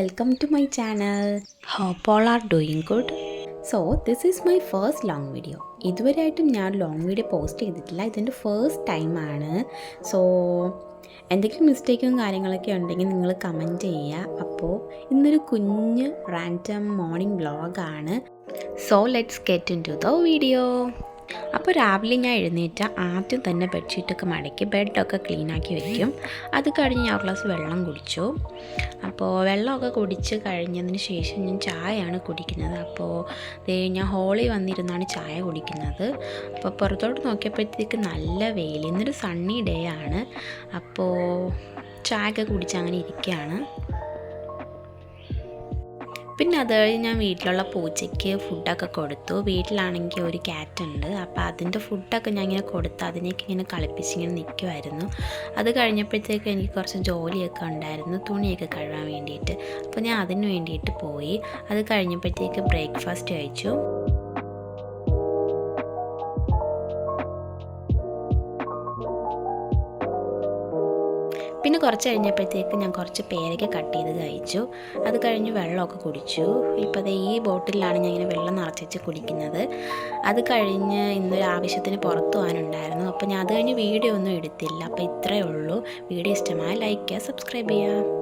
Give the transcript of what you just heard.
welcome to my channel. Hope all are doing good. So this is my first long video. ഇതുവരെയായിട്ടും ഞാൻ long video post ചെയ്തിട്ടില്ല. ഇതെൻ്റെ first ടൈമാണ്. So എന്തെങ്കിലും മിസ്റ്റേക്കും കാര്യങ്ങളൊക്കെ ഉണ്ടെങ്കിൽ നിങ്ങൾ കമൻറ്റ് ചെയ്യുക. അപ്പോൾ ഇന്നൊരു കുഞ്ഞ് റാൻഡം മോർണിംഗ് വ്ളോഗാണ്. So let's get into the video. അപ്പോൾ രാവിലെ ഞാൻ എഴുന്നേറ്റ ആദ്യം തന്നെ ബെഡ്ഷീറ്റൊക്കെ മടക്കി ബെഡൊക്കെ ക്ലീനാക്കി വെക്കും. അത് കഴിഞ്ഞ് ഞാൻ ഒരു ഗ്ലാസ് വെള്ളം കുടിച്ചു. അപ്പോൾ വെള്ളമൊക്കെ കുടിച്ച് കഴിഞ്ഞതിന് ശേഷം ഞാൻ ചായയാണ് കുടിക്കുന്നത്. അപ്പോൾ ഞാൻ ഹോളിൽ വന്നിരുന്നാണ് ചായ കുടിക്കുന്നത്. അപ്പോൾ പുറത്തോട്ട് നോക്കിയപ്പോഴത്തേക്ക് നല്ല വെയിൽ, ഇന്നൊരു സണ്ണി ഡേ ആണ്. അപ്പോൾ ചായയൊക്കെ കുടിച്ച് അങ്ങനെ ഇരിക്കുകയാണ്. പിന്നെ അത് കഴിഞ്ഞ് ഞാൻ വീട്ടിലുള്ള പൂച്ചയ്ക്ക് ഫുഡൊക്കെ കൊടുത്തു. വീട്ടിലാണെങ്കിൽ ഒരു ക്യാറ്റ് ഉണ്ട്. അപ്പോൾ അതിൻ്റെ ഫുഡൊക്കെ ഞാൻ ഇങ്ങനെ കൊടുത്ത് അതിനെയൊക്കെ ഇങ്ങനെ കളിപ്പിച്ചിങ്ങനെ നിൽക്കുമായിരുന്നു. അത് കഴിഞ്ഞപ്പോഴത്തേക്ക് എനിക്ക് കുറച്ച് ജോലിയൊക്കെ ഉണ്ടായിരുന്നു, തുണിയൊക്കെ കഴുകാൻ വേണ്ടിയിട്ട്. അപ്പോൾ ഞാൻ അതിന് വേണ്ടിയിട്ട് പോയി. അത് കഴിഞ്ഞപ്പോഴത്തേക്ക് ബ്രേക്ക്ഫാസ്റ്റ് കഴിച്ചു. പിന്നെ കുറച്ച് കഴിഞ്ഞപ്പോഴത്തേക്ക് ഞാൻ കുറച്ച് പേരയ്ക്ക കട്ട് ചെയ്ത് കഴിച്ചു. അത് കഴിഞ്ഞ് വെള്ളമൊക്കെ കുടിച്ചു. ഇപ്പോൾ ദേ ഈ ബോട്ടിലാണ് ഞാൻ ഇങ്ങനെ വെള്ളം നിറച്ച് കുടിക്കുന്നത്. അത് കഴിഞ്ഞ് ഇന്നൊരു ആവശ്യത്തിന് പുറത്തു പോകാനുണ്ടായിരുന്നു. അപ്പോൾ ഞാൻ അത് കഴിഞ്ഞ് വീഡിയോ ഒന്നും എടുത്തില്ല. അപ്പോൾ ഇത്രയേ ഉള്ളൂ. വീഡിയോ ഇഷ്ടമായ ലൈക്ക് ചെയ്യുക, സബ്സ്ക്രൈബ് ചെയ്യുക.